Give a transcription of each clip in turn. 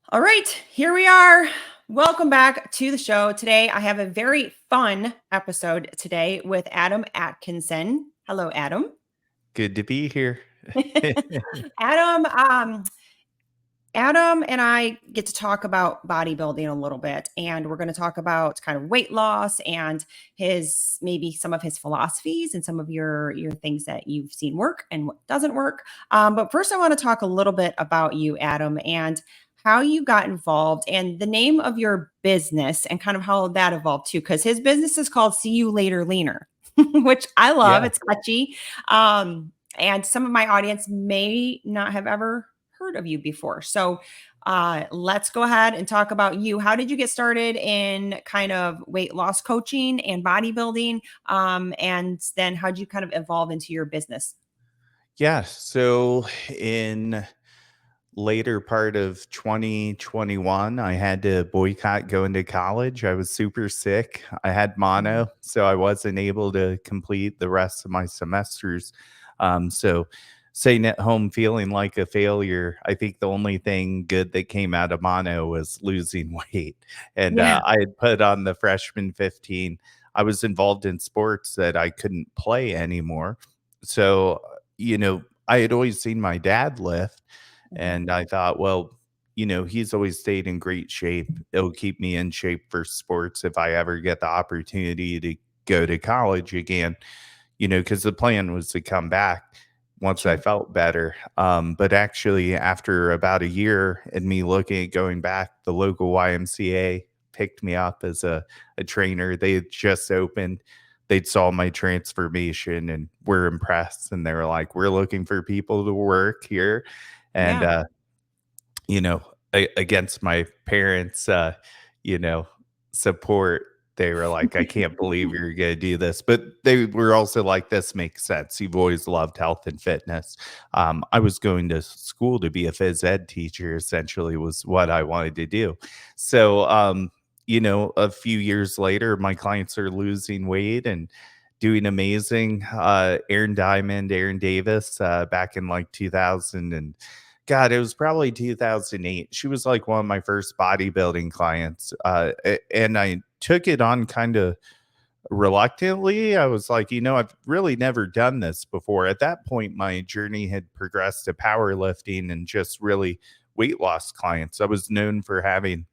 All right, here we are. Welcome back to the show. Today, I have a very fun episode today with Adam Atkinson. Hello, Adam. Good to be here. Adam, Adam and I get to talk about bodybuilding a little bit, and we're going to talk about kind of weight loss and his maybe some of his philosophies and some of your things that you've seen work and what doesn't work. But first, I want to talk a little bit about you, Adam, and how you got involved and the name of your business and kind of how that evolved too. Because his business is called "See You Later Leaner," which I love. Yeah. It's catchy, and some of my audience may not have ever heard of you before. So let's go ahead and talk about you. How did you get started in kind of weight loss coaching and bodybuilding? And then how did you kind of evolve into your business? Yeah. So in later part of 2021, I had to boycott going to college. I was super sick. I had Mhm. mono, so I wasn't able to complete the rest of my semesters. So sitting at home feeling like a failure, I think the only thing good that came out of mono was losing weight. And Yeah. I had put on the freshman 15. I was involved in sports that I couldn't play anymore. So, I had always seen my dad lift Mhm. and I thought, well, he's always stayed in great shape. It'll keep me in shape for sports if I ever get the opportunity to go to college again, because the plan was to come back once I Sure. felt better. But actually, after about a year and me looking at going back, the local YMCA picked me up as a trainer. They had just opened. They'd saw my transformation and were impressed. And they were like, we're looking for people to work here. And Yeah. you know, against my parents, you know, support. They were like, "I can't believe you're gonna do this," but they were also like, "This makes sense. You've always loved health and fitness." I was going to school to be a phys ed teacher. Essentially, was what I wanted to do. So, a few years later, my clients are losing weight and doing amazing. Aaron Diamond, Aaron Davis, back in like 2000 and God, it was probably 2008. She was like one of my first bodybuilding clients. And I took it on kind of reluctantly. I was like, I've really never done this before. At that point, my journey had progressed to powerlifting and just really weight loss clients. I was known for having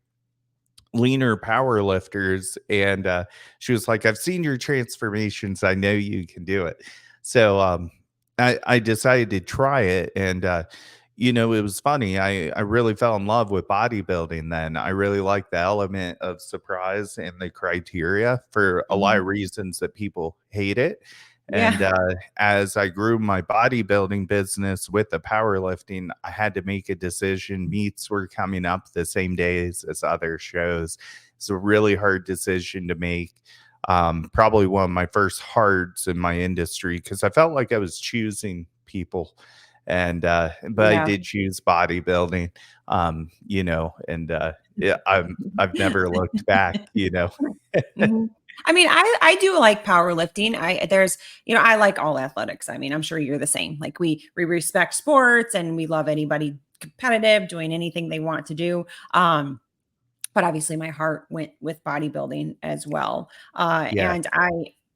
leaner power lifters. And she was like, I've seen your transformations. I know you can do it. So I decided to try it. And, it was funny. I really fell in love with bodybuilding then. I really liked the element of surprise and the criteria for a lot Mhm. of reasons that people hate it. And Yeah. as I grew my bodybuilding business with the powerlifting, I had to make a decision. Meets were coming up the same days as other shows. It's a really hard decision to make. Probably one of my first hards in my industry because I felt like I was choosing people. And but I Yeah. did choose bodybuilding, and yeah, I've never looked back. Mhm. I mean, I do like powerlifting. I like all athletics. I mean, I'm sure you're the same. Like we respect sports and we love anybody competitive doing anything they want to do. But obviously my heart went with bodybuilding as well. Yeah. And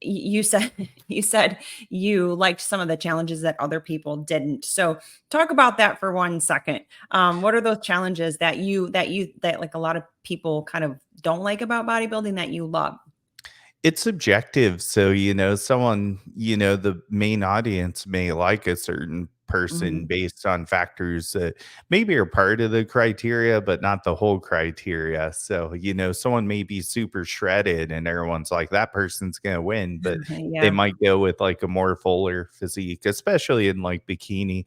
you said you said you liked some of the challenges that other people didn't. So talk about that for 1 second. What are those challenges that like a lot of people kind of don't like about bodybuilding that you love? It's subjective. So, the main audience may like a certain person Mhm. based on factors that maybe are part of the criteria, but not the whole criteria. So, someone may be super shredded and everyone's like, that person's going to win, but they Yeah. might go with like a more fuller physique, especially in like bikini.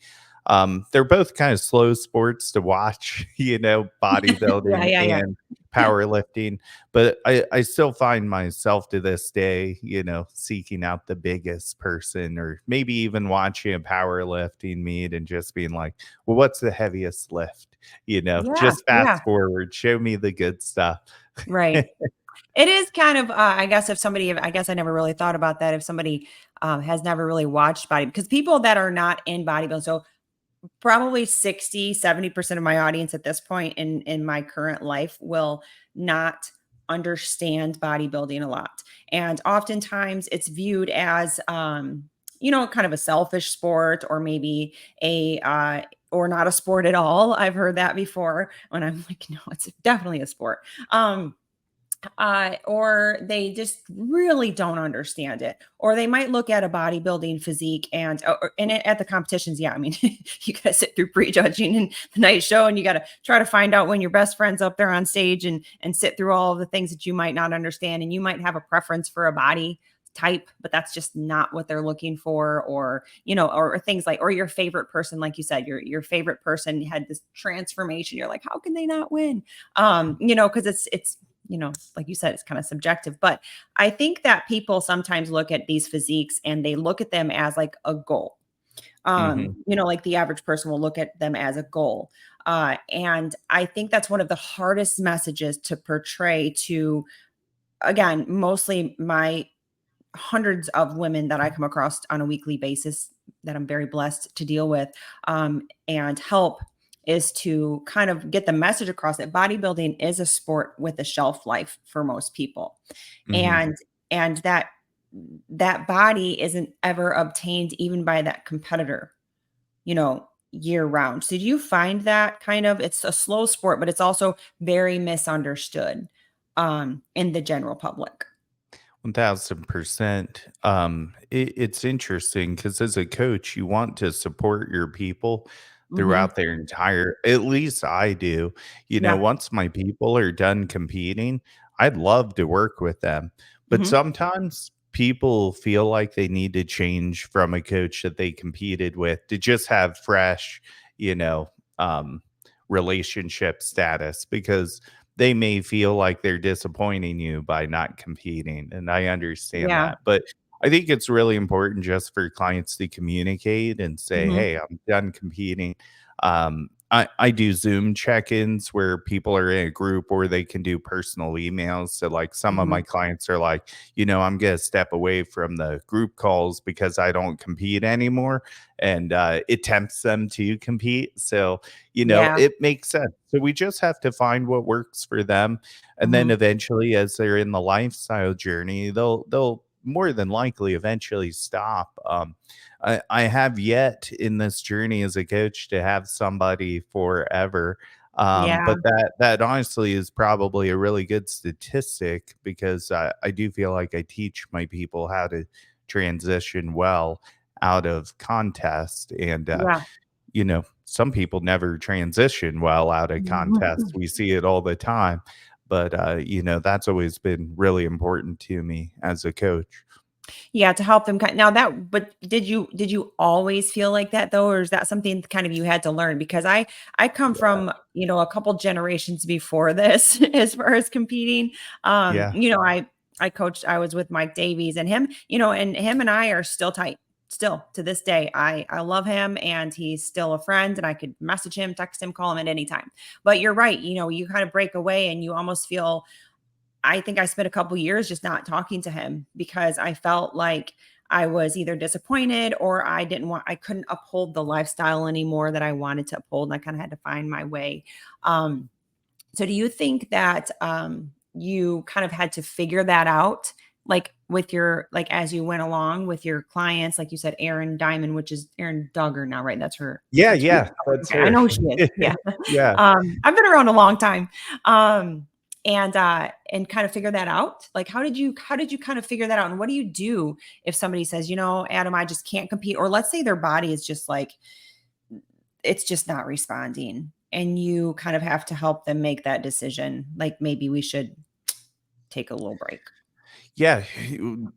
They're both kind of slow sports to watch, Yeah, bodybuilding yeah, yeah. and powerlifting, but I still find myself to this day, seeking out the biggest person or maybe even watching a powerlifting meet and just being like, well, what's the heaviest lift? Yeah, Just yeah, fast forward, show me the good stuff. right. It is kind of, I guess if somebody, I guess I never really thought about that. If somebody has never really watched body, because people that are not in bodybuilding, so probably 60-70% of my audience at this point in my current life will not understand bodybuilding a lot. And oftentimes it's viewed as kind of a selfish sport, or maybe a or not a sport at all. I've heard that before, when I'm like, no, it's definitely a sport. Or they just really don't understand it, or they might look at a bodybuilding physique and at the competitions. Yeah, I mean, you got to sit through prejudging and the night show, and you got to try to find out when your best friend's up there on stage, and sit through all of the things that you might not understand, and you might have a preference for a body type, but that's just not what they're looking for. Or or things like, or your favorite person, like you said, your favorite person had this transformation. You're like, how can they not win? Because it's like you said, it's kind of subjective. But I think that people sometimes look at these physiques and they look at them as like a goal. Mhm. Like the average person will look at them as a goal. And I think that's one of the hardest messages to portray to, again, mostly my hundreds of women that I come across on a weekly basis, that I'm very blessed to deal with, and help, is to kind of get the message across that bodybuilding is a sport with a shelf life for most people. Mhm. And that body isn't ever obtained even by that competitor, year round. So do you find that kind of, it's a slow sport, but it's also very misunderstood in the general public? 1000%. It's interesting because as a coach, you want to support your people Hmm. throughout their entire, at least I do. Yeah. Once my people are done competing, I'd love to work with them. But Hmm. sometimes people feel like they need to change from a coach that they competed with to just have fresh, you know, um, relationship status because they may feel like they're disappointing you by not competing, and I understand Yeah. that, but I think it's really important just for clients to communicate and say, Hmm. "Hey, I'm done competing." I do Zoom check-ins where people are in a group or they can do personal emails, so, like, some of my Hmm. clients are like, "I'm gonna step away from the group calls because I don't compete anymore," and, it tempts them to compete, so Yeah. it makes sense. So we just have to find what works for them. And then Hmm. eventually, as they're in the lifestyle journey, they'll more than likely eventually stop. I have yet in this journey as a coach to have somebody forever. Yeah. But that honestly is probably a really good statistic because I do feel like I teach my people how to transition well out of contest and Yeah. some people never transition well out of contests. We see it all the time. But, that's always been really important to me as a coach. Yeah, to help them now, but did you always feel like that though, or is that something kind of you had to learn? Because I come Yeah. from, a couple generations before this as far as competing. Yeah. I was with Mike Davies, and him and I are still tight. Still to this day. I love him, and he's still a friend, and I could message him, text him, call him at any time. But you're right, you kind of break away and you almost feel, I think I spent a couple years just not talking to him because I felt like I was either disappointed, or I couldn't uphold the lifestyle anymore that I wanted to uphold. And I kind of had to find my way. Um, so do you think that you kind of had to figure that out, like as you went along with your clients, like you said, Erin Diamond, which is Erin Duggar now, right? That's her. Yeah, That's who. yeah, that's Okay, I her. know who she is. Yeah. Yeah. I've been around a long time. And kind of figure that out. Like, how did you kind of figure that out? And what do you do if somebody says, Adam, I just can't compete, or let's say their body is just like, it's just not responding, and you kind of have to help them make that decision, like maybe we should take a little break. Yeah,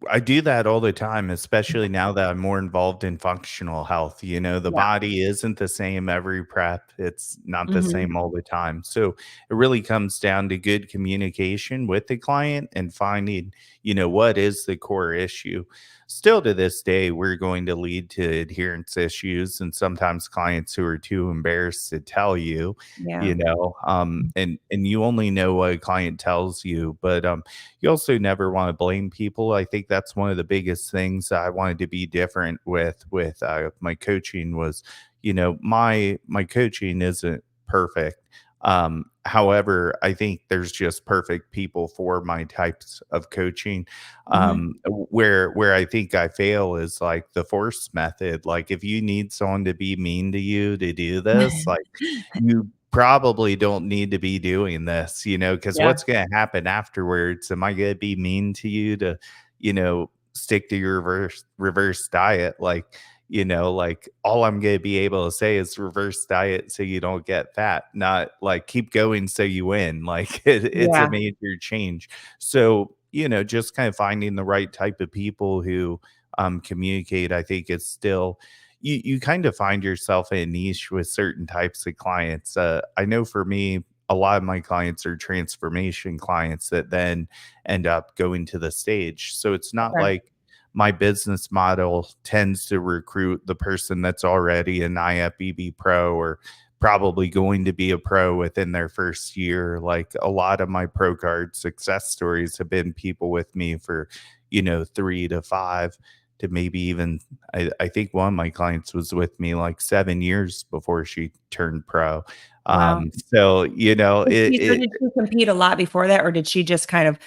I do that all the time, especially now that I'm more involved in functional health. The Yeah. body isn't the same every prep. It's not the Mhm. same all the time. So it really comes down to good communication with the client and finding, what is the core issue. Still to this day, we're going to lead to adherence issues and sometimes clients who are too embarrassed to tell you, Yeah. and you only know what a client tells you, but you also never want to blame people. I think that's one of the biggest things I wanted to be different with my coaching was, my coaching isn't perfect. However, I think there's just perfect people for my types of coaching. Mhm. Where I think I fail is like the force method. Like if you need someone to be mean to you to do this, like you probably don't need to be doing this, because Yeah, what's going to happen afterwards? Am I going to be mean to you to, stick to your reverse diet? Like all I'm going to be able to say is reverse diet so you don't get fat, not like keep going so you win. Like it's a yeah, major change. So, just kind of finding the right type of people who communicate, I think is still you kind of find yourself in a niche with certain types of clients. I know for me, a lot of my clients are transformation clients that then end up going to the stage. So it's not okay, like my business model tends to recruit the person that's already an IFBB pro or probably going to be a pro within their first year. Like a lot of my pro card success stories have been people with me for, 3 to 5 to maybe even I think one of my clients was with me like 7 years before she turned pro. wow. So So did she compete a lot before that, or did she just kind of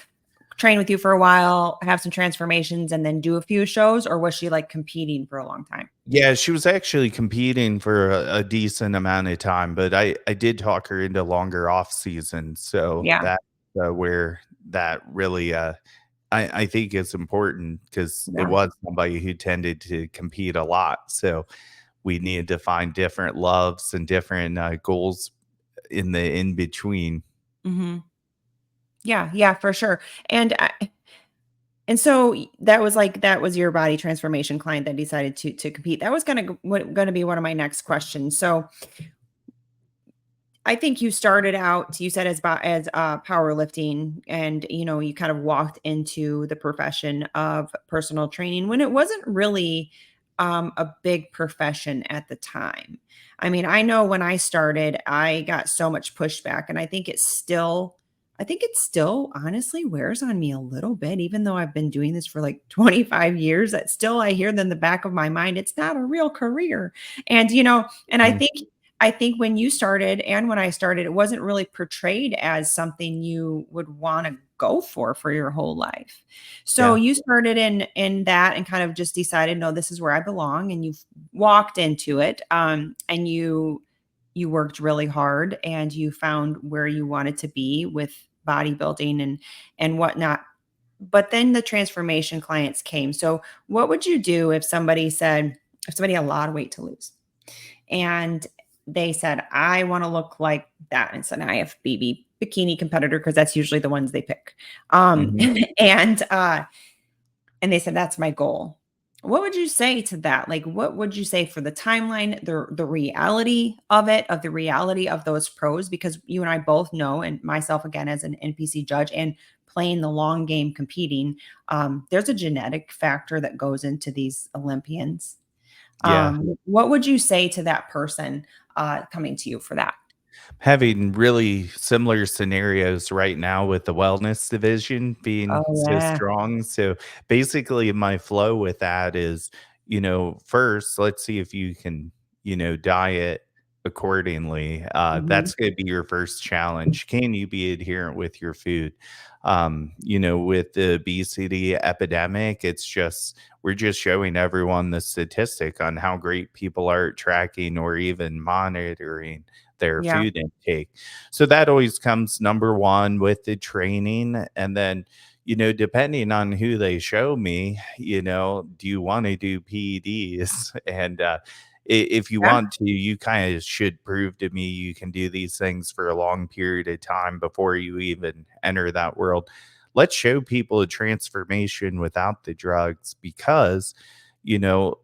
train with you for a while, have some transformations, and then do a few shows, or was she, like, competing for a long time? Yeah, she was actually competing for a decent amount of time, but I did talk her into longer off season, so Yeah, that where that really I think is important because it yeah, was somebody who tended to compete a lot. So we needed to find different loves and different goals in the in between. mhm. Yeah, yeah, for sure, and so that was your body transformation client that decided to compete. That was gonna be one of my next questions. So, I think you started out, you said powerlifting, and you kind of walked into the profession of personal training when it wasn't really a big profession at the time. I mean, I know when I started, I got so much pushback, and I think it still honestly wears on me a little bit, even though I've been doing this for like 25 years. That still I hear in the back of my mind, it's not a real career. And and Mm, I think when you started and when I started, it wasn't really portrayed as something you would wanna go for your whole life. So yeah. you started in that and kind of just decided, "No, this is where I belong," and you've walked into it, and you worked really hard and you found where you wanted to be with bodybuilding and whatnot. But then the transformation clients came. So what would you do if somebody had a lot of weight to lose? And they said, "I wanna look like that." And it's an IFBB bikini competitor because that's usually the ones they pick. Mhm. And, and they said, "That's my goal." What would you say to that? Like, what would you say for the timeline, the reality of it, of the reality of those pros? Because you and I both know, and myself again as an NPC judge and playing the long game competing, there's a genetic factor that goes into these Olympians. Yeah. What would you say to that person, coming to you for that? Having really similar scenarios right now with the wellness division being Oh, so yeah. strong. So basically, my flow with that is, first, let's see if you can, diet accordingly. Mhm. That's going to be your first challenge. Can you be adherent with your food? With the obesity epidemic, we're just showing everyone the statistic on how great people are at tracking or even monitoring their Yeah. food intake. So that always comes number 1 with the training, and then, depending on who they show me, do you wanna do PEDs? And, if you Yeah. want to, you kinda should prove to me you can do these things for a long period of time before you even enter that world. Let's show people a transformation without the drugs because, you know,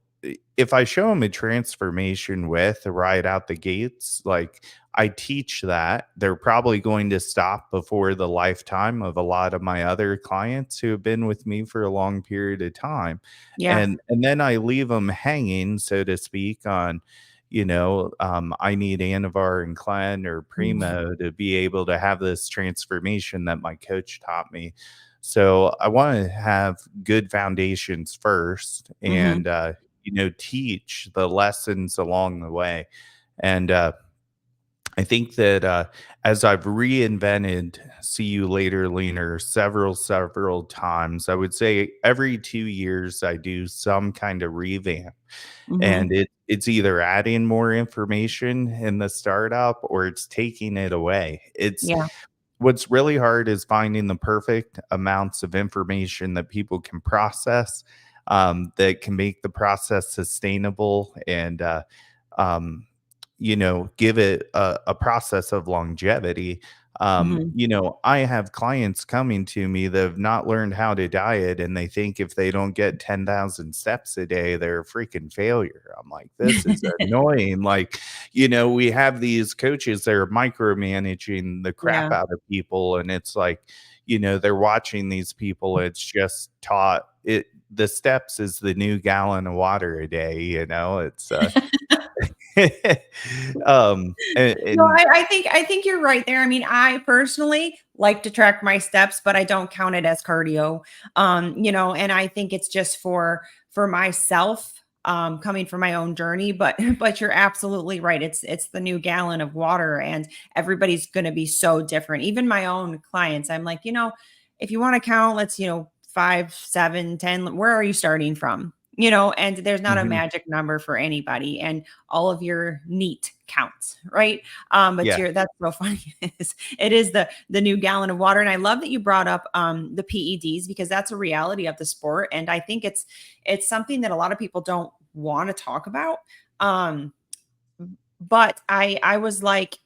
if I show them a transformation with right out the gates, like I teach that, they're probably going to stop before the lifetime of a lot of my other clients who have been with me for a long period of time. Yeah. And then I leave them hanging, so to speak, on, I need Anavar and Clen or Mhm. Primo to be able to have this transformation that my coach taught me. So I want to have good foundations first. Mhm. And, teach the lessons along the way. And I think that as I've reinvented See You Later Leaner several times, I would say every 2 years I do some kind of revamp. And Mhm. it's either adding more information in the startup or it's taking it away. It's Yeah. What's really hard is finding the perfect amounts of information that people can process, that can make the process sustainable and, um, give it a process of longevity. Mhm. I have clients coming to me that have not learned how to diet and they think if they don't get 10,000 steps a day, they're a freaking failure. I'm like, this is annoying. Like, we have these coaches that are micromanaging the crap Yeah. out of people. And it's like, they're watching these people. It's just taught it. The steps is the new gallon of water a day. It's, No, and I think you're right there. I mean, I personally like to track my steps, but I don't count it as cardio. And I think it's just for myself, coming from my own journey. But but you're absolutely right. It's the new gallon of water, and everybody's going to be so different. Even my own clients, I'm like, if you want to count, let's 5, 7, 10. Where are you starting from? And there's not a Mhm. magic number for anybody. And all of your neat counts, right? But Yeah, that's so funny. It is the new gallon of water. And I love that you brought up the PEDs, because that's a reality of the sport. And I think it's something that a lot of people don't want to talk about. Um, but I was like,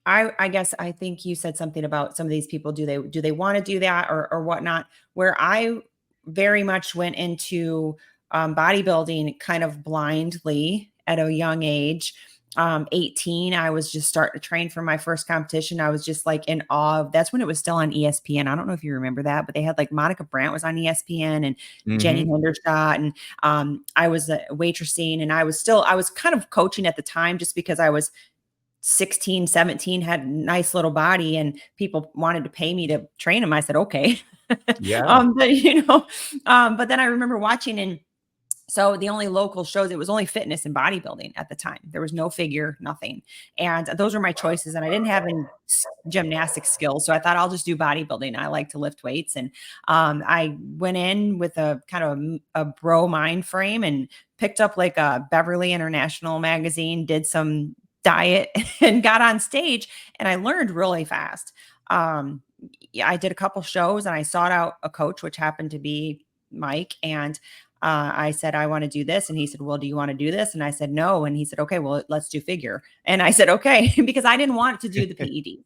I guess I think you said something about some of these people, do they want to do that or whatnot, where I very much went into bodybuilding kind of blindly at a young age. 18, I was just starting to train for my first competition. I was just like in awe of, that's when it was still on ESPN. I don't know if you remember that, but they had like Monica Brandt was on ESPN and Jenny mhm, Hendershot, and I was waitressing, and I was kind of coaching at the time just because I was 16, 17, had a nice little body, and people wanted to pay me to train them. I said, okay. yeah, But then I remember watching, and so the only local shows, it was only fitness and bodybuilding at the time. There was no figure, nothing. And those were my choices. And I didn't have any gymnastic skills. So I thought I'll just do bodybuilding. I like to lift weights. And I went in with a kind of a bro mind frame and picked up like a Beverly International magazine, did some diet and got on stage. And I learned really fast. Yeah, I did a couple shows and I sought out a coach, which happened to be Mike. And I said, I want to do this. And he said, well, do you want to do this? And I said, no. And he said, okay, well, let's do figure. And I said, okay, because I didn't want to do the PED.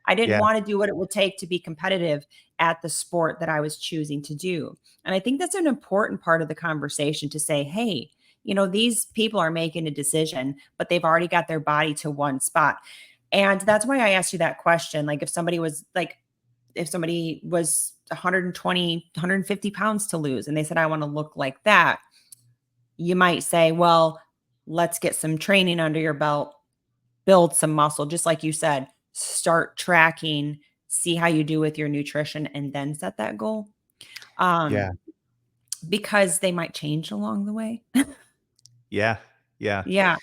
I didn't yeah, want to do what it would take to be competitive at the sport that I was choosing to do. And I think that's an important part of the conversation, to say, hey, these people are making a decision, but they've already got their body to one spot. And that's why I asked you that question. Like, if somebody was 120, 150 pounds to lose, and they said, I want to look like that, you might say, well, let's get some training under your belt, build some muscle. Just like you said, start tracking, see how you do with your nutrition, and then set that goal. yeah, Um, because they might change along the way. yeah, yeah. Yeah.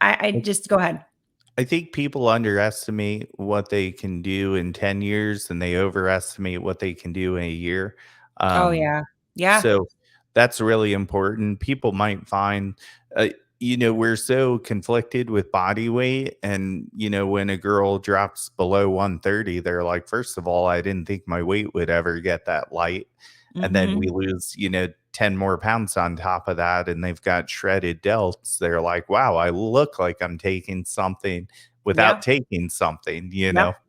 I just go ahead. I think people underestimate what they can do in 10 years and they overestimate what they can do in a year. Oh, Um, yeah. Yeah. so that's really important. People might find, uh, we're so conflicted with body weight. And, when a girl drops below 130, they're like, first of all, I didn't think my weight would ever get that light. And then we Hmm. lose, 10 more pounds on top of that, and they've got shredded delts. They're like, wow, I look like I'm taking something without Yeah. taking something, Yep.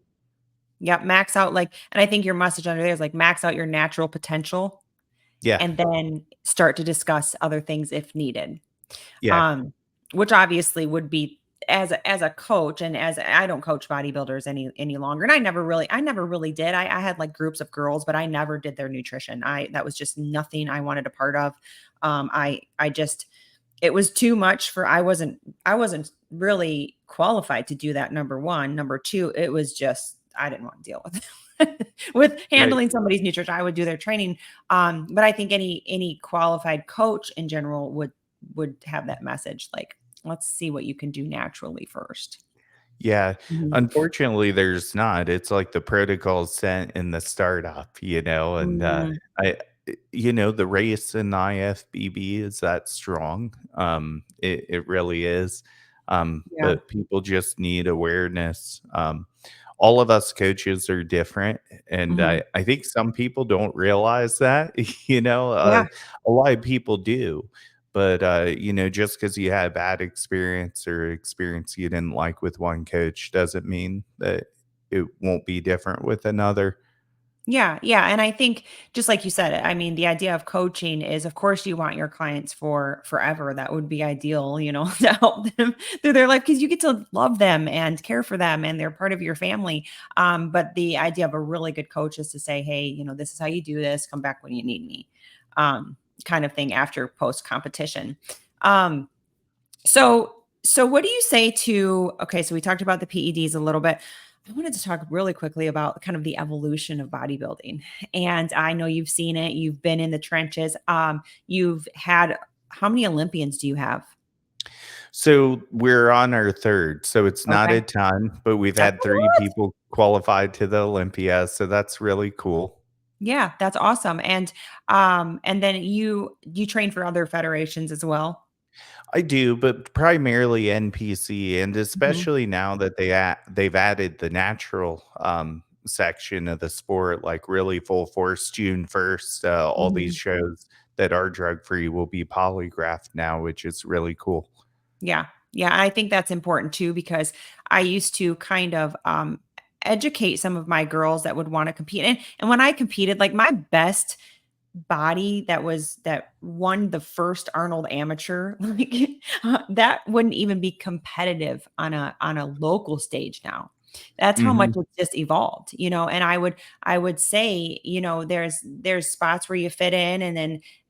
Yep. Max out, like, and I think your message under there is like, max out your natural potential, Yeah. and then start to discuss other things if needed. Yeah. Um, which obviously would be, as a coach, and as I don't coach bodybuilders any longer. And I never really did. I had like groups of girls, but I never did their nutrition. That was just nothing I wanted a part of. I just, it was too much for, I wasn't really qualified to do that. Number one. Number two, it was just, I didn't want to deal with with Right. handling somebody's nutrition. I would do their training. But I think any qualified coach in general would have that message like, let's see what you can do naturally first. Yeah. Mhm. Unfortunately, there's not. It's like the protocols set in the startup, and, Mhm. the race in IFBB is that strong. It really is. Yeah. But people just need awareness. All of us coaches are different, and Mhm. I think some people don't realize that, Yeah. a lot of people do. But, just because you had a bad experience or experience you didn't like with one coach doesn't mean that it won't be different with another. Yeah, yeah, and I think just like you said, I mean, the idea of coaching is, of course, you want your clients for forever. That would be ideal, to help them through their life because you get to love them and care for them, and they're part of your family. But the idea of a really good coach is to say, "Hey, this is how you do this. Come back when you need me," um, kind of thing after post competition. Um, so what do you say to okay, so we talked about the PEDs a little bit. I wanted to talk really quickly about kind of the evolution of bodybuilding. And I know you've seen it, you've been in the trenches. You've had how many Olympians do you have? So we're on our third, so it's not Okay. a ton, but we've That's had a 3 lot. people qualified to the Olympia, so that's really cool. Yeah, that's awesome. And then you train for other federations as well. I do, but primarily NPC, and Mhm. especially now that they've added the natural, section of the sport, like, really full force June 1st, all these Mhm. shows that are drug free will be polygraphed now, which is really cool. Yeah. Yeah, I think that's important too because I used to kind of educate some of my girls that would want to compete. And when I competed, like my best body that won the first Arnold Amateur, like that wouldn't even be competitive on a local stage now. That's how much Mhm, it's just evolved, and I would say, there's spots where you fit in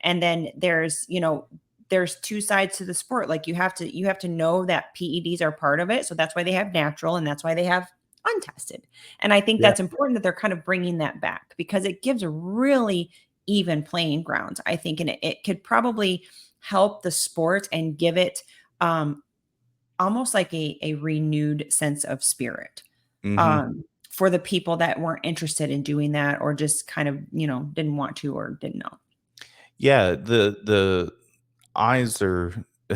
and then there's two sides to the sport. Like you have to know that PEDs are part of it. So that's why they have natural and that's why they have untested. And I think yeah, that's important that they're kind of bringing that back because it gives a really even playing ground, I think, and it could probably help the sport and give it um, almost like a renewed sense of spirit mhm. for the people that weren't interested in doing that or just kind of didn't want to or didn't know. Yeah, the eyes are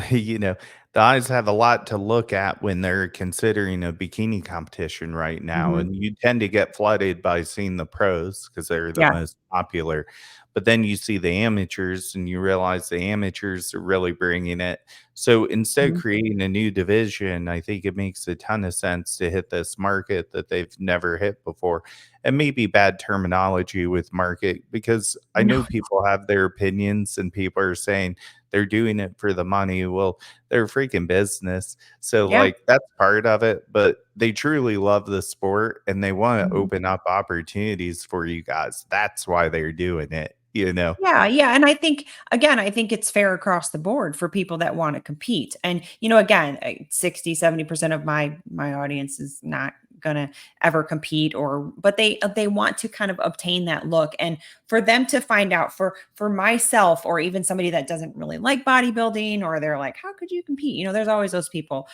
you know, the eyes have a lot to look at when they're considering a bikini competition right now, Mhm. and you tend to get flooded by seeing the pros because 'cause they're the Yeah. most popular, but then you see the amateurs and you realize the amateurs are really bringing it. So instead of Mhm. creating a new division, I think it makes a ton of sense to hit this market that they've never hit before. And maybe bad terminology with market because I No. know people have their opinions and people are saying they're doing it for the money. Well, they're a freaking business. So, Yeah. like, that's part of it, but they truly love the sport and they want to Mhm. open up opportunities for you guys. That's why they're doing it. Yeah, yeah, and I think again, I think it's fair across the board for people that wanna compete, and, again, 60-70% of my audience is not gonna ever compete but they want to kind of obtain that look, and for them to find out for myself or even somebody that doesn't really like bodybuilding or they're like, "How could you compete?" There's always those people,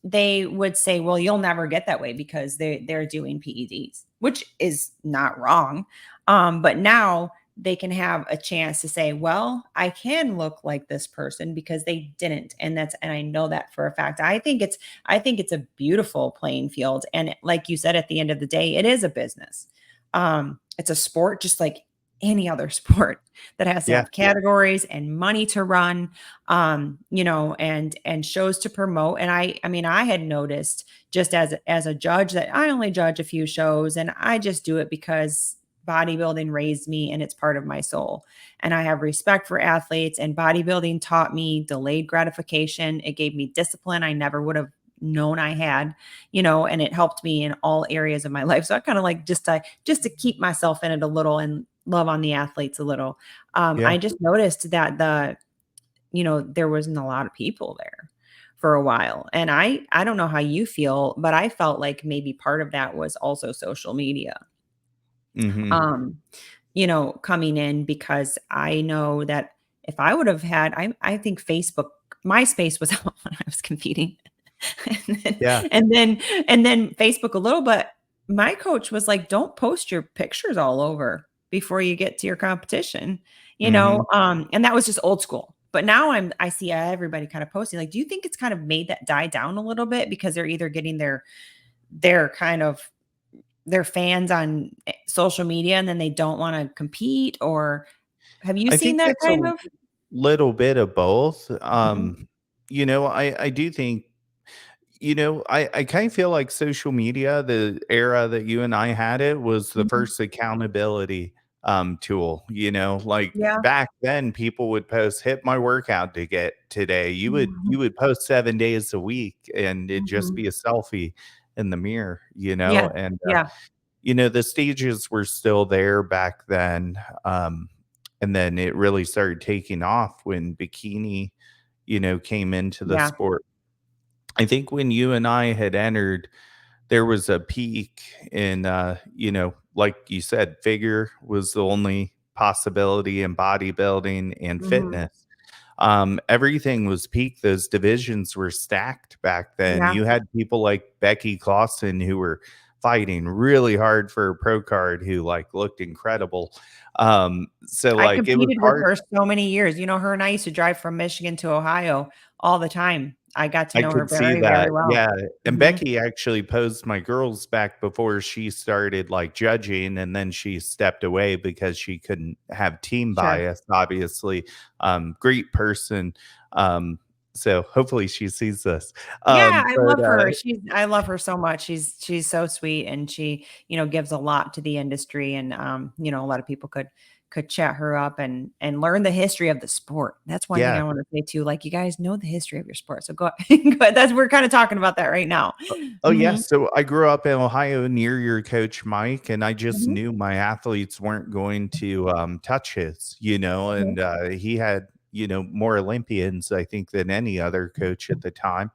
they would say, "Well, you'll never get that way because they're doing PEDs," which is not wrong, but now they can have a chance to say, well, I can look like this person because they didn't. And I know that for a fact. I think it's a beautiful playing field. And like you said, at the end of the day, it is a business. It's a sport just like any other sport that has to Yeah. have categories and money to run, and shows to promote. And I mean, I had noticed just as a judge that I only judge a few shows and I just do it because bodybuilding raised me and it's part of my soul. And I have respect for athletes and bodybuilding taught me delayed gratification. It gave me discipline I never would have known I had, and it helped me in all areas of my life. So I kind of like just to keep myself in it a little and love on the athletes a little. Yeah. I just noticed that there wasn't a lot of people there for a while. And I don't know how you feel, but I felt like maybe part of that was also social media. Mhm. Um, coming in because I know that, if I would have had, I think MySpace was out when I was competing. and then, Yeah. and then, and then Facebook a little, but my coach was like, don't post your pictures all over before you get to your competition, Mhm. and that was just old school. But now I see everybody kind of posting. Like, do you think it's kind of made that die down a little bit because they're either getting their kind of their fans on social media and then they don't want to compete, or have you I seen think that it's kind a of? little bit of both. Mhm. I do think, I kind of feel like social media, the era that you and I had it, was the Mhm. first accountability tool. Like Yeah. back then people would post, hit my workout to get today. Mhm. You would post 7 days a week and it'd just Mhm. be a selfie in the mirror, Yeah. and Yeah. the stages were still there back then. And then it really started taking off when bikini, came into the Yeah. sport. I think when you and I had entered, there was a peak in, like you said, figure was the only possibility in bodybuilding and Mhm. fitness. Everything was peak. Those divisions were stacked back then. Yeah. You had people like Becky Clausen who were fighting really hard for a pro card who like looked incredible. So I like it was competed with hard. her so many years. Her and I used to drive from Michigan to Ohio all the time. I got to I know her could see very, very that, well. yeah, and Mhm. Becky actually posed my girls back before she started, like, judging, and then she stepped away because she couldn't have team Sure. bias, obviously. Great person, um, so hopefully she sees this, Yeah, I but, love her. I love her so much. She's so sweet, and she, gives a lot to the industry, and a lot of people could chat her up and learn the history of the sport. That's one thing yeah. I want to say too. Like, you guys know the history of your sport. So go but that's we're kind of talking about that right now. Oh, yeah, Mhm. so I grew up in Ohio near your coach, Mike, and I just Mhm. knew my athletes weren't going to, touch his, Mhm. and, he had, more Olympians, I think, than any other coach at the time,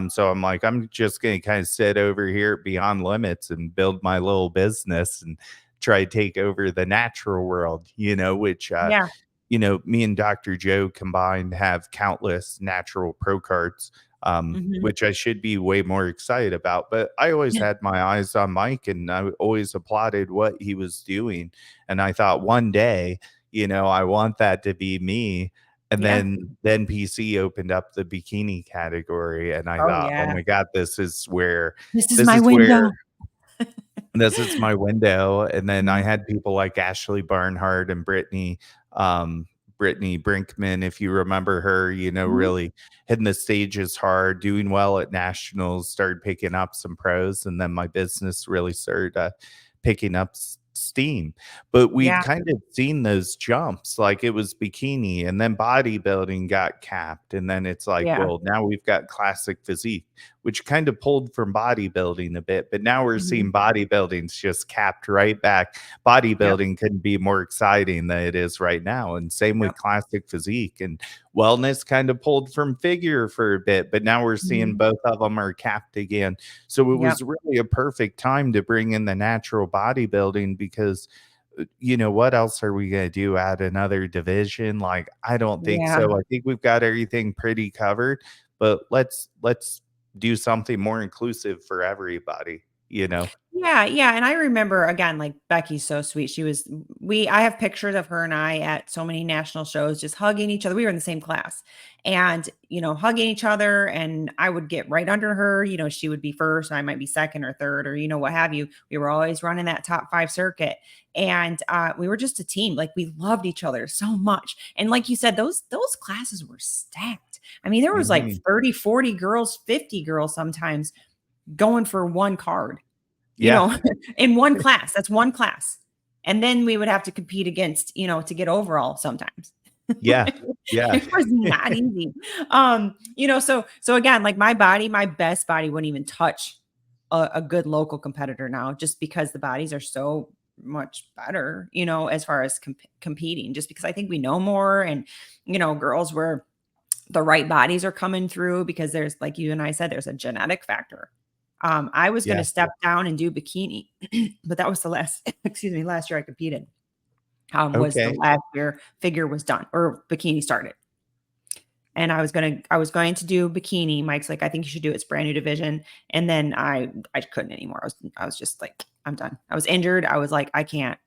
so I'm like, "I'm just gonna kinda sit over here at Beyond Limits and build my little business and try to take over the natural world," which, Yeah. me and Dr. Joe combined have countless natural pro cards, Mhm. which I should be way more excited about. But I always had my eyes on Mike and I always applauded what he was doing. And I thought one day, I want that to be me. And Yeah. then PC opened up the bikini category and I Oh, thought, oh yeah. my God, This is this my is where window. this is my window, and then I Mhm. had people like Ashley Barnhart and Brittany Brinkman, if you remember her, Mhm. really hitting the stages hard, doing well at nationals, started picking up some pros, and then my business really started, picking up steam. But we'd Yeah. kind of seen those jumps, like it was bikini, and then bodybuilding got capped, and then it's like, Yeah. well, now we've got classic physique, which kind of pulled from bodybuilding a bit, but now we're Mhm. seeing bodybuilding's just capped right back. Yep. Bodybuilding couldn't be more exciting than it is right now, and same with Yep. classic physique, and wellness kind of pulled from figure for a bit, but now we're seeing Mhm. both of them are capped again. So it Yep. was really a perfect time to bring in the natural bodybuilding because what else are we gonna do? Add another division? Like, I don't think Yeah. so. I think we've got everything pretty covered, but let's do something more inclusive for everybody, you know? Yeah, yeah, and I remember again, like, Becky's so sweet. I have pictures of her and I at so many national shows just hugging each other. We were in the same class and, hugging each other, and I would get right under her, she would be first, I might be second or third or, what have you. We were always running that top 5 circuit, and, we were just a team. Like, we loved each other so much, and like you said, those classes were stacked. I mean, there was like Mhm. 30, 40 girls, 50 girls sometimes going for one card, you Yeah. know, in one class. That's one class. And then we would have to compete against, to get overall sometimes. Yeah. Yeah. It was not easy. So again, like, my best body wouldn't even touch a good local competitor now, just because the bodies are so much better, as far as competing, just because I think we know more, and, girls where the right bodies are coming through, because there's, like you and I said, there's a genetic factor. I was Yeah. gonna step down and do bikini, but that was the last excuse me, last year I competed. Was the Okay. last year figure was done or bikini started. And I was going to do bikini. Mike's like, "I think you should do it. It's brand new division." And then I couldn't anymore. I was just like, "I'm done." I was injured. I was like, "I can't."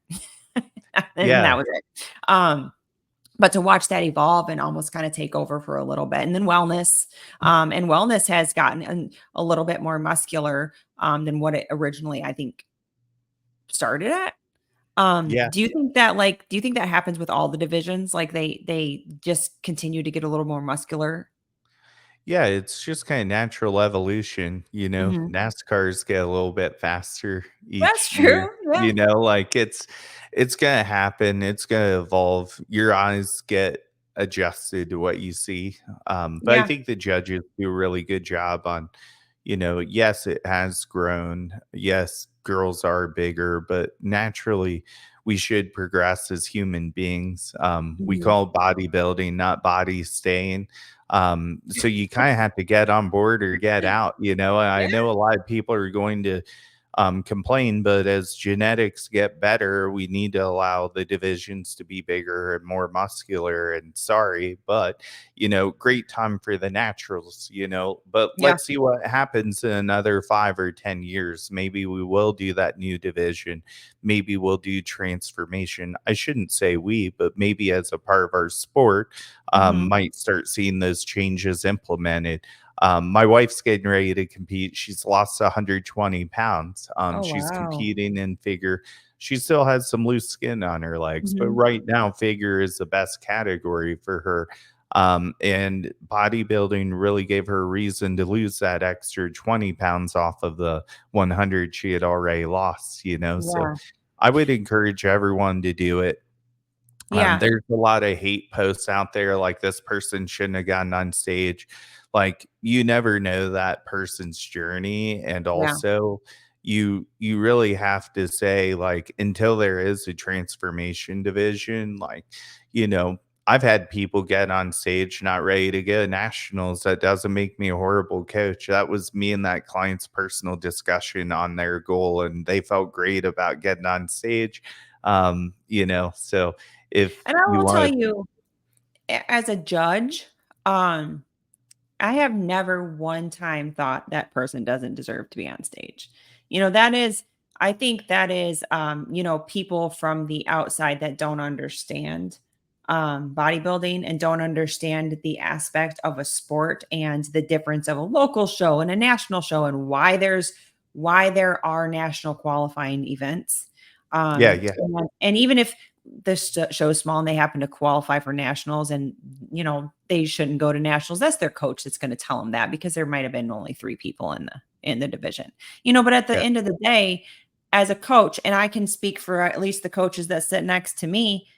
And Yeah. that was it. But to watch that evolve and almost kind of take over for a little bit. And then wellness, and wellness has gotten a little bit more muscular than what it originally, I think, started at. Yeah. Do you think that happens with all the divisions? Like they just continue to get a little more muscular? Yeah, it's just kind of natural evolution, Mhm. NASCARs get a little bit faster That's each year, true. Yeah. like it's going to happen, it's going to evolve. Your eyes get adjusted to what you see. But I Yeah. think the judges do a really good job on, yes, it has grown. Yes, girls are bigger, but naturally we should progress as human beings. We Mhm. call bodybuilding, not body staying. So you kind of have to get on board or get out, I Yeah. know a lot of people are going to complain, but as genetics get better, we need to allow the divisions to be bigger and more muscular. And sorry, but great time for the naturals, but Yeah. let's see what happens in another 5 or 10 years. Maybe we will do that new division. Maybe we'll do transformation. I shouldn't say we, but maybe as a part of our sport, Mhm. might start seeing those changes implemented. My wife's getting ready to compete. She's lost 120 pounds. Oh, She's wow. competing in figure. She still has some loose skin on her legs, but Mhm. right now, figure is the best category for her. And bodybuilding really gave her a reason to lose that extra 20 pounds off of the 100 she had already lost, So Yeah. I would encourage everyone to do it. Yeah. There's a lot of hate posts out there like this person shouldn't have gotten on stage. Like you never know that person's journey. And Yeah. also you really have to say like until there is a transformation division, like, you know, I've had people get on stage not ready to go nationals. That doesn't make me a horrible coach. That was me and that client's personal discussion on their goal, and they felt great about getting on stage. So if And I you will tell wanna. you, as a judge, um, I have never one time thought that person doesn't deserve to be on stage. That is, I think that is, people from the outside that don't understand bodybuilding and don't understand the aspect of a sport and the difference of a local show and a national show and why there are national qualifying events. Yeah, yeah, And even if this show is small and they happen to qualify for nationals and they shouldn't go to nationals, that's their coach that's going to tell them that because there might have been only 3 people in the division. But at the yeah, end of the day, as a coach, and I can speak for at least the coaches that sit next to me,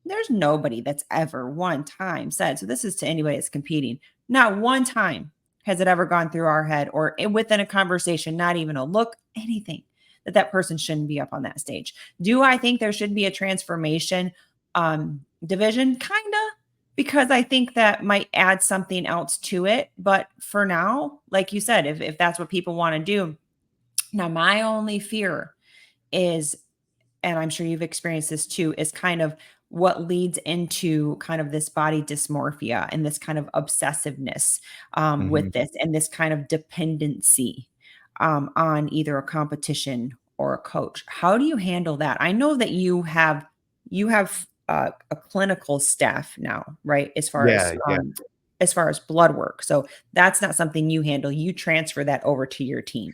there's nobody that's ever one time said, so this is to anybody that's competing, not one time has it ever gone through our head or within a conversation, not even a look, anything, that person shouldn't be up on that stage. Do I think there should be a transformation division? Kinda, because I think that might add something else to it. But for now, like you said, if that's what people want to do, now my only fear is, and I'm sure you've experienced this too, is kind of what leads into kind of this body dysmorphia and this kind of obsessiveness mhm. with this and this kind of dependency on either a competition or a coach. How do you handle that? I know that you have a clinical staff now, right? Yeah, yeah. As far as blood work, so that's not something you handle. You transfer that over to your team.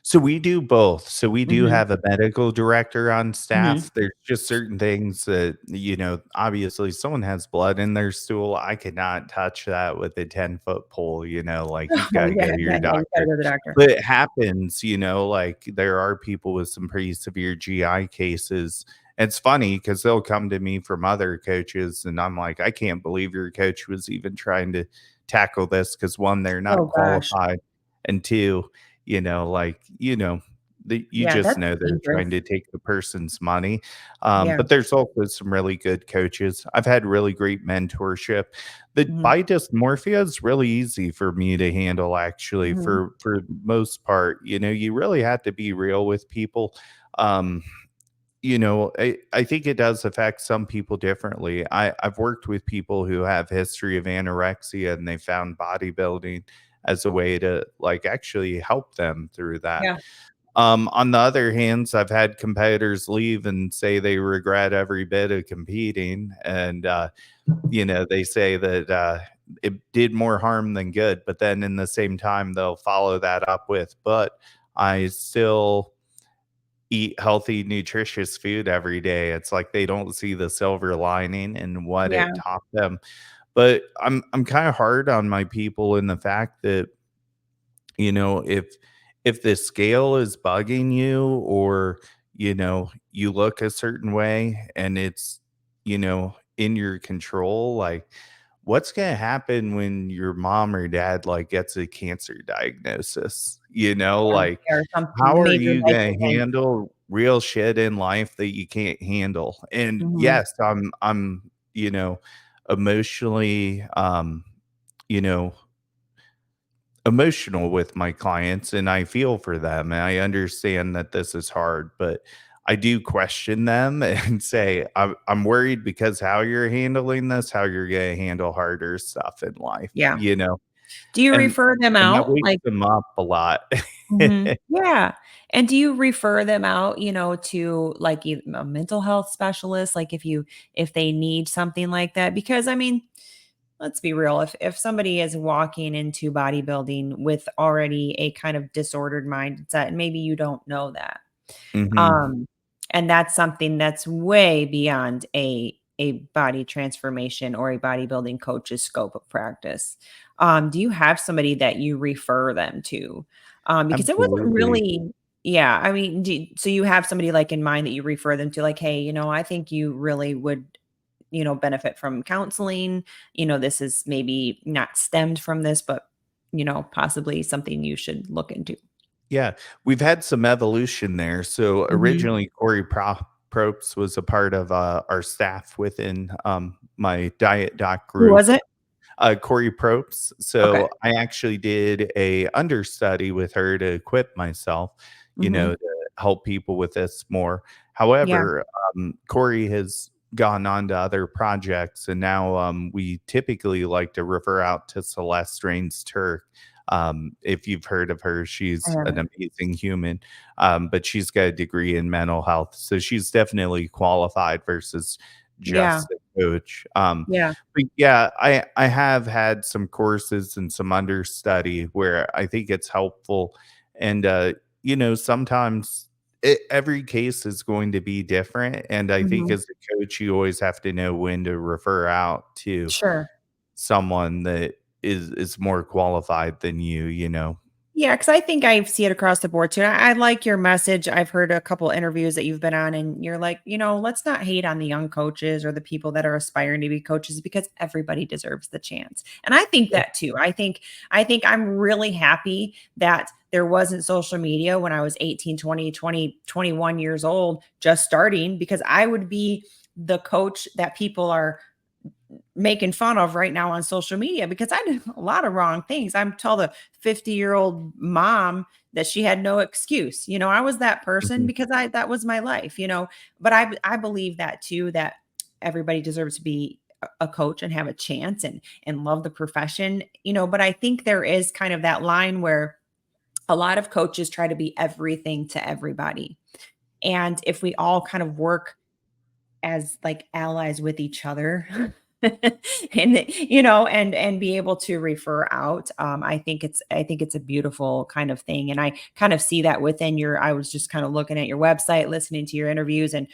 So we do both. So we do Hmm. have a medical director on Hmm. staff. There's just certain things that, obviously someone has blood in their stool. I could not touch that with a 10-foot pole, like you've Oh got to yeah, go to yeah, your yeah. You got to doctor. go to the doctor. But it happens, like there are people with some pretty severe GI cases. It's funny because they'll come to me from other coaches, and I'm like, I can't believe your coach was even trying to tackle this because one, they're not Oh gosh, qualified, and two, you yeah, just that's know they're dangerous. trying to take the person's money. Yeah. But there's also some really good coaches. I've had really great mentorship. The Mhm. body dysmorphia is really easy for me to handle, actually, Mhm. for most part. You really have to be real with people. Um, I think it does affect some people differently. I've worked with people who have history of anorexia, and they found bodybuilding as a way to like actually help them through that. Yeah. On the other hands, I've had competitors leave and say they regret every bit of competing, and they say that it did more harm than good. But then in the same time, they'll follow that up with, "But I still eat healthy, nutritious food every day." It's like they don't see the silver lining in what Yeah. it taught them. But I'm kind of hard on my people in the fact that, if the scale is bugging you, or, you look a certain way and it's, in your control, like, what's going to happen when your mom or dad like gets a cancer diagnosis? Yeah. Like, Or some how are major you life going to event. handle real shit in life that you can't handle? And Mhm. yes, I'm, emotionally, you know, emotional with my clients, and I feel for them, and I understand that this is hard, but I do question them and say, I'm worried because how you're handling this, how you're gonna handle harder stuff in life, Yeah. you know? Do you And refer them and that out? wakes Like them up a lot. mhm. Yeah. And do you refer them out, to like a mental health specialist, like if they need something like that? Because I mean, let's be real, if somebody is walking into bodybuilding with already a kind of disordered mindset, and maybe you don't know that. Mhm. Um, and that's something that's way beyond a body transformation or a bodybuilding coach's scope of practice. Do you have somebody that you refer them to? Because it wasn't Absolutely. really yeah, I mean, so you have somebody like in mind that you refer them to, like, hey, I think you really would, benefit from counseling. This is maybe not stemmed from this, but possibly something you should look into. Yeah, we've had some evolution there. So Mhm. originally, Corey Propes was a part of our staff within my diet doc Who group, was it? Corey Propes. Okay. So I actually did a understudy with her to equip myself, Mhm. to help people with this more. Yeah. However, Corey has gone on to other projects, and now we typically like to refer out to Celeste Rains Turk. If you've heard of her, I she's an haven't. amazing human, but she's got a degree in mental health, so she's definitely qualified versus Yeah. just a coach. Yeah. But yeah, I have had some courses and some understudy where I think it's helpful, and sometimes every case is going to be different, and I think Mhm. as a coach, you always have to know when to refer out to Sure. someone that is more qualified than you. Yeah, because I think I see it across the board too. I like your message. I've heard a couple interviews that you've been on, and you're like, let's not hate on the young coaches or the people that are aspiring to be coaches because everybody deserves the chance. And I think that too. I think I'm really happy that there wasn't social media when I was 18, 20, 20, 21 years old, just starting, because I would be the coach that people are making fun of right now on social media because I did a lot of wrong things. I'm tell the 50-year-old mom that she had no excuse. I was that person Mhm. because that was my life, but I believe that too, that everybody deserves to be a coach and have a chance and love the profession, but I think there is kind of that line where a lot of coaches try to be everything to everybody. And if we all kind of work as like allies with each other and be able to refer out, I think it's a beautiful kind of thing, and I kind of see that within your I was just kind of looking at your website, listening to your interviews, and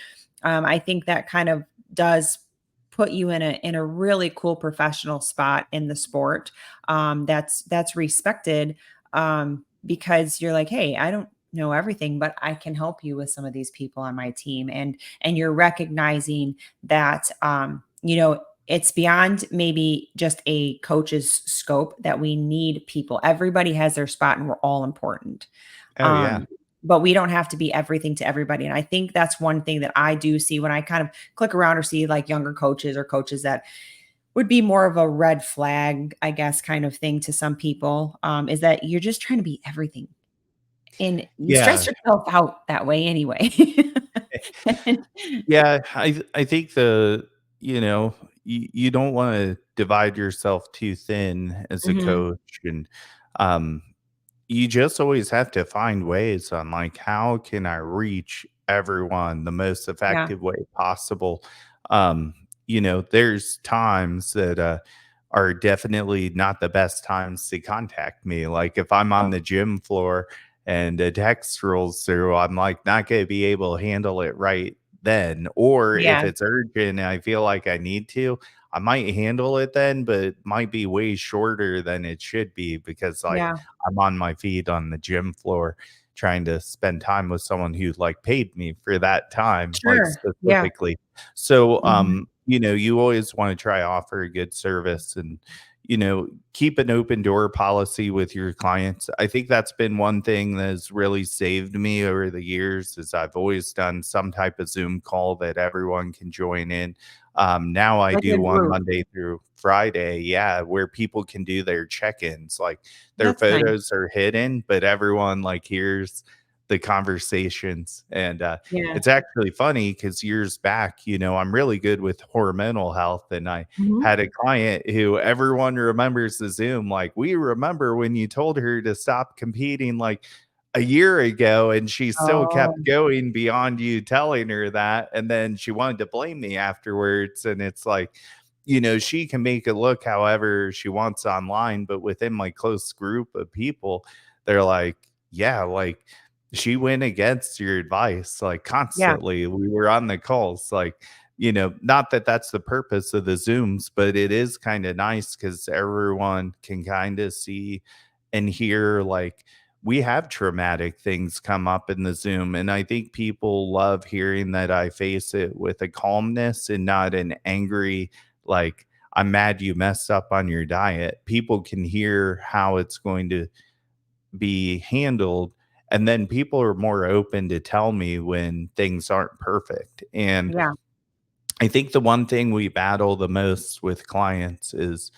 I think that kind of does put you in a really cool professional spot in the sport, that's respected, because you're like, hey, I don't know everything, but I can help you with some of these people on my team, and you're recognizing that, it's beyond maybe just a coach's scope, that we need people. Everybody has their spot and we're all important. Oh yeah. Um, but we don't have to be everything to everybody. And I think that's one thing that I do see when I kind of click around or see like younger coaches or coaches that would be more of a red flag, I guess, kind of thing to some people, is that you're just trying to be everything and you stress Yeah. yourself out that way anyway. Yeah, I think you know, you don't wanna divide yourself too thin as a Mhm. coach, and, um, you just always have to find ways on, like, how can I reach everyone the most Yeah. effective way possible? Um, there's times that, are definitely not the best times to contact me, like, if I'm on the gym floor and a text rolls through, I'm, like, not gonna be able to handle it right then, or if Yeah. it's urgent and I feel like I need to, I might handle it then, but it might be way shorter than it should be because, like, Yeah. I'm on my feet on the gym floor trying to spend time with someone who, like, paid me for that time, like, Sure. Yeah. specifically. So, Mhm. you always wanna try offer a good service and, keep an open door policy with your clients. I think that's been one thing that has really saved me over the years is I've always done some type of Zoom call that everyone can join in. Now I Like a do one group. Monday through Friday, yeah, where people can do their check-ins, like, their That's nice. photos are hidden, but everyone, like, hears the conversations, and, Yeah. it's actually funny because years back, I'm really good with hormonal health, and I Mhm. had a client who everyone remembers the Zoom, like, "We remember when you told her to stop competing, like, a year ago, and she still kept Oh, going beyond you telling her that, and then she wanted to blame me afterwards," and it's like, she can make it look however she wants online, but within my close group of people, they're like, "Yeah, like, she went against your advice, like, yeah. constantly. We were on the calls, like, not that that's the purpose of the Zooms, but it is kinda nice because everyone can kinda see and hear, like, we have traumatic things come up in the Zoom, and I think people love hearing that I face it with a calmness and not an angry, like, "I'm mad you messed up on your diet." People can hear how it's going to be handled, and then people are more open to tell me when things aren't perfect, and Yeah. I think the one thing we battle the most with clients is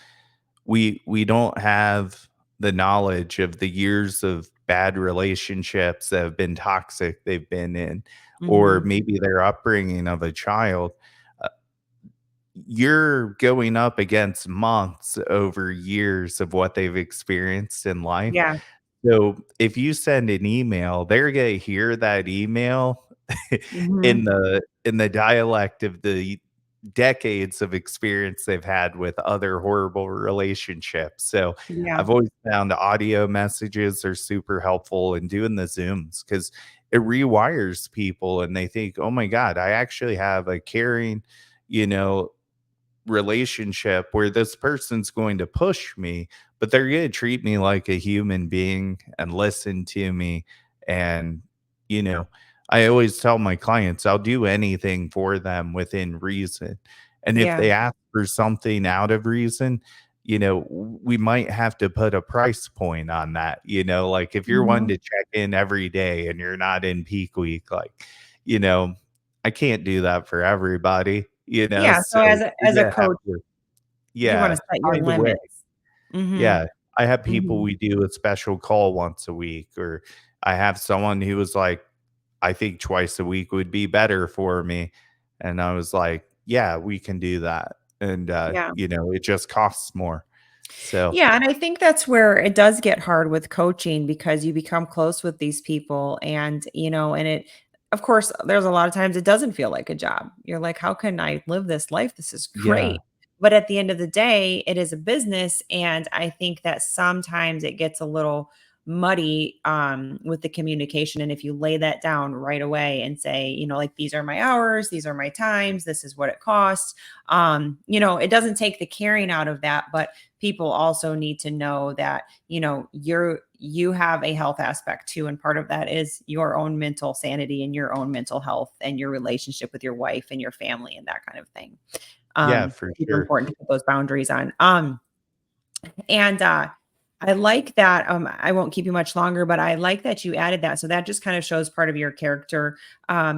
we don't have the knowledge of the years of bad relationships that have been toxic they've been in, or Mhm. maybe their upbringing of a child. Uh, you're going up against months over years of what they've experienced in life. Yeah. So if you send an email, they're gonna hear that email Mhm. in the dialect of the decades of experience they've had with other horrible relationships. So Yeah. I've always found audio messages are super helpful in doing the Zooms because it rewires people and they think, oh my God, I actually have a caring, you know, relationship where this person's going to push me, but they're going to treat me like a human being and listen to me. And, you know, I always tell my clients I'll do anything for them within reason. And if Yeah. they ask for something out of reason, we might have to put a price point on that. Like if you're one Mhm. to check in every day and you're not in peak week, like, you know, I can't do that for everybody, Yeah, so so you're as a gonna have coach, to, you wanna yeah, set your find a way. limits. Mhm. Yeah, I have people Mhm. we do a special call once a week, or I have someone who was like, "I think twice a week would be better for me," and I was like, "Yeah, we can do that," and, Yeah. it just costs more, so Yeah, and I think that's where it does get hard with coaching because you become close with these people and, and it of course, there's a lot of times it doesn't feel like a job. You're like, "How can I live this life? This is yeah, great." But at the end of the day, it is a business, and I think that sometimes it gets a little muddy, with the communication, and if you lay that down right away and say, like, "These are my hours, these are my times, this is what it costs," it doesn't take the caring out of that, but people also need to know that you have a health aspect too, and part of that is your own mental sanity and your own mental health and your relationship with your wife and your family and that kind of thing. yeah, for Super sure. important to put those boundaries on. And I like that. I won't keep you much longer, but I like that you added that. So that just kind of shows part of your character.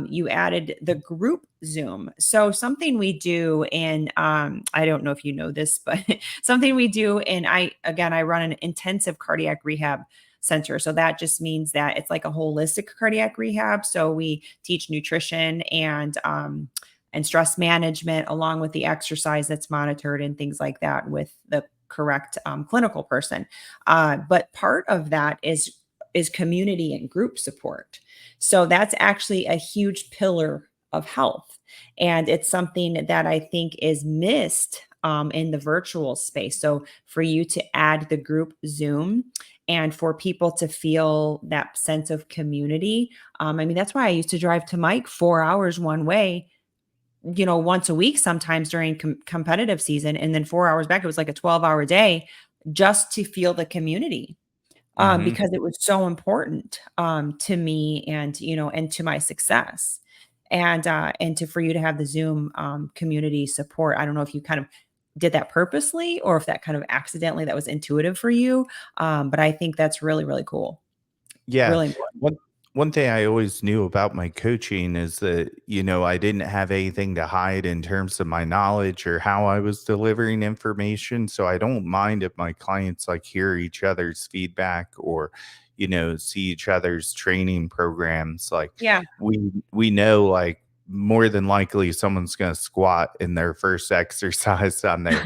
You added the group Zoom. So something we do in I don't know if you know this, but something we do, and I run an intensive cardiac rehab. center. So that just means that it's like a holistic cardiac rehab. So we teach nutrition and stress management along with the exercise that's monitored and things like that with the correct clinical person. But part of that is community and group support. So that's actually a huge pillar of health. And it's something that I think is missed in the virtual space. So for you to add the group Zoom and for people to feel that sense of community. I mean, that's why I used to drive to Mike 4 hours one way, once a week, sometimes during competitive season. And then 4 hours back, it was like a 12-hour day just to feel the community Mhm. because it was so important to me and to my success. And for you to have the Zoom community support. I don't know if you kind of did that purposely or if that kind of accidentally that was intuitive for you. But I think that's really, really cool. Yeah. Really important. One thing I always knew about my coaching is that, I didn't have anything to hide in terms of my knowledge or how I was delivering information. So I don't mind if my clients like hear each other's feedback or, see each other's training programs. Like Yeah. we know like more than likely someone's going to squat in their first exercise on their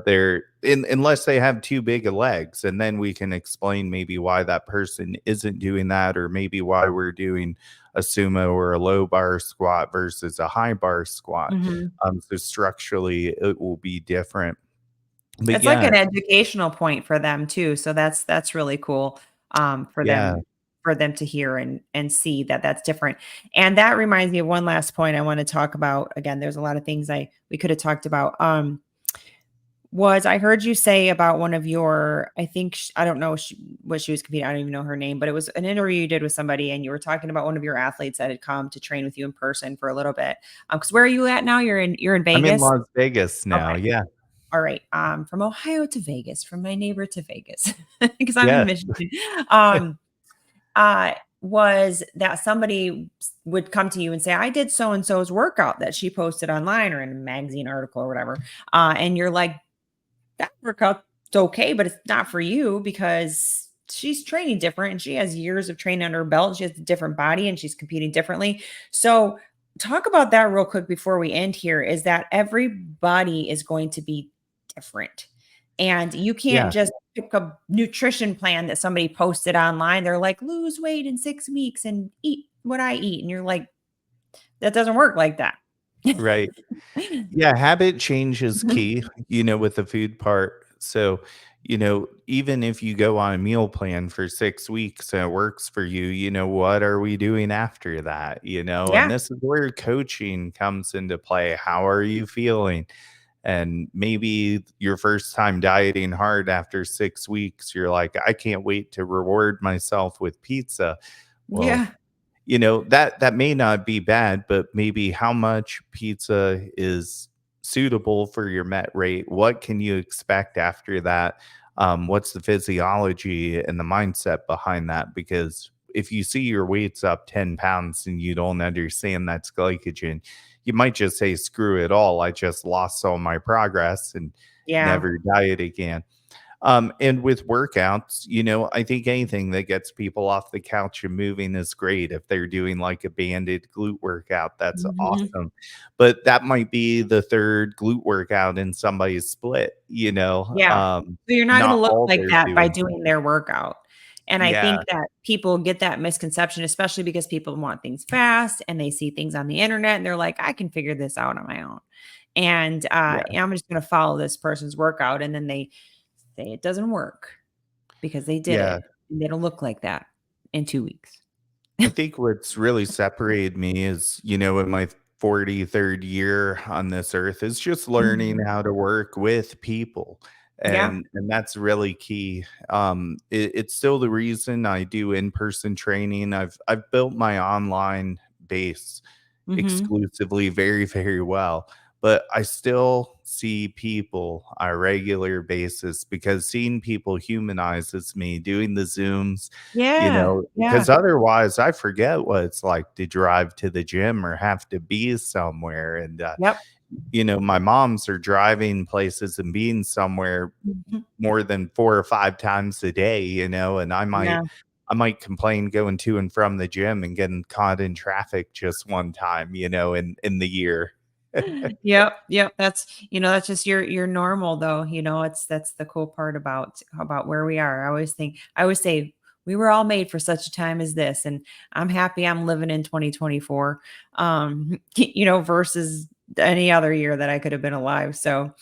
they're unless they have too big of legs, and then we can explain maybe why that person isn't doing that, or maybe why we're doing a sumo or a low bar squat versus a high bar squat. Mhm. So structurally it will be different. But It's like yeah, an educational point for them too, so that's really cool, for yeah, them to hear and see that that's different, and that reminds me of one last point I wanna talk about. Again, there's a lot of things we coulda talked about, was I heard you say about one of your I think sh I don't know what she was competing. I don't even know her name, but it was an interview you did with somebody, and you were talking about one of your athletes that had come to train with you in person for a little bit, because where are you at now? You're in I'm in Vegas? Las Vegas now. Okay. Yeah. All right. From Ohio to Vegas, from my neighbor to Vegas, because I'm in Yeah. Michigan. Um, was that somebody would come to you and say, I did so and so's workout that she posted online or in a magazine article or whatever. And you're like, that workout's okay, but it's not for you because she's training different and she has years of training under her belt. She has a different body and she's competing differently. So, talk about that real quick before we end here is that everybody is going to be different. And you can't Yeah. just pick a nutrition plan that somebody posted online. They're like, lose weight in 6 weeks and eat what I eat. And you're like, that doesn't work like that. Right. Yeah, habit change is Mhm. key, with the food part. So, even if you go on a meal plan for 6 weeks and it works for you, what are we doing after that? And Yeah. this is where coaching comes into play. How are you feeling? And maybe your first time dieting hard after 6 weeks, you're like, I can't wait to reward myself with pizza. Well, Yeah. that may not be bad, but maybe how much pizza is suitable for your met rate? What can you expect after that? What's the physiology and the mindset behind that? Because if you see your weight's up 10 pounds and you don't understand that's glycogen, you might just say, screw it all. I just lost all my progress and Yeah. never diet again. And with workouts, I think anything that gets people off the couch and moving is great. If they're doing like a banded glute workout, that's Mhm. awesome. But that might be the third glute workout in somebody's split, Yeah. So you're not gonna not look all like they're that by doing. doing their workout. And I Yeah, think that people get that misconception, especially because people want things fast and they see things on the internet and they're like, I can figure this out on my own. And yeah, I'm just gonna follow this person's workout. And then they say it doesn't work because they did yeah. it and they don't look like that in 2 weeks. I think what's really separated me is, in my 43rd year on this earth is just learning Mhm. how to work with people. Yeah. And that's really key. It's still the reason I do in-person training. I've built my online base Mhm. exclusively very, very well. But I still see people on a regular basis because seeing people humanizes me doing the Zooms, Yeah. Yeah. because otherwise I forget what it's like to drive to the gym or have to be somewhere. And, Yep. my moms are driving places and being somewhere Mhm. more than 4 or 5 times a day, and Yeah. I might complain going to and from the gym and getting caught in traffic just one time, in the year. Yep, yep. That's just your normal though. That's the cool part about where we are. I always say we were all made for such a time as this. And I'm happy I'm living in 2024. Versus any other year that I could have been alive. So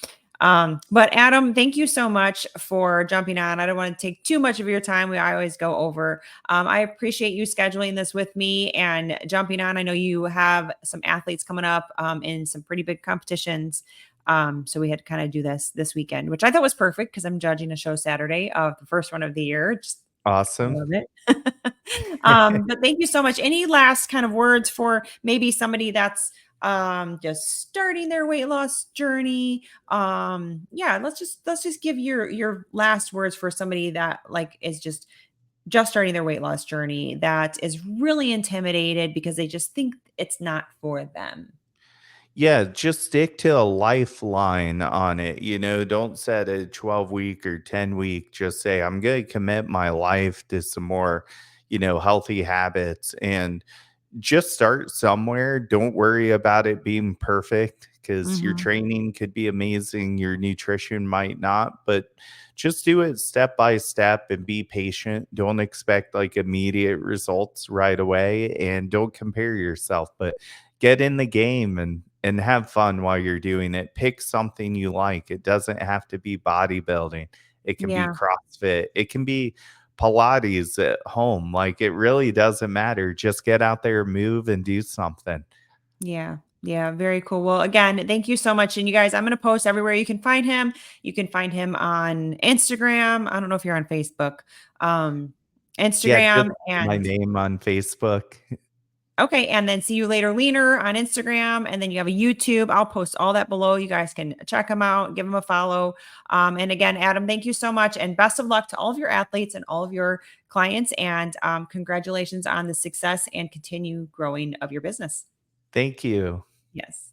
but Adam, thank you so much for jumping on. I don't want to take too much of your time. I always go over. I appreciate you scheduling this with me and jumping on. I know you have some athletes coming up in some pretty big competitions. So we had to kind of do this weekend, which I thought was perfect because I'm judging a show Saturday of the first one of the year. Just I Awesome. love it. But thank you so much. Any last kind of words for maybe somebody that's just starting their weight loss journey? Yeah, let's just give your last words for somebody that like is just starting their weight loss journey that is really intimidated because they just think it's not for them. Yeah, just stick to a lifeline on it, don't set a 12-week or 10-week, just say, "I'm gonna commit my life to some more, healthy habits," and just start somewhere. Don't worry about it being perfect because your Mhm. training could be amazing, your nutrition might not, but just do it step by step and be patient. Don't expect like immediate results right away and don't compare yourself, but get in the game and have fun while you're doing it. Pick something you like. It doesn't have to be bodybuilding. It can be Yeah. CrossFit. It can be Pilates at home. Like it really doesn't matter. Just get out there, move, and do something. Yeah. Yeah, very cool. Well, again, thank you so much. And you guys, I'm going to post everywhere you can find him. You can find him on Instagram. I don't know if you're on Facebook. Um, Yeah, Instagram just my and name on Facebook. okay, and then See You Later Leaner on Instagram, and then you have a YouTube. I'll post all that below. You guys can check him out, give him a follow. And again, Adam, thank you so much, and best of luck to all of your athletes and all of your clients. And congratulations on the success and continue growing of your business. Thank you. Yes.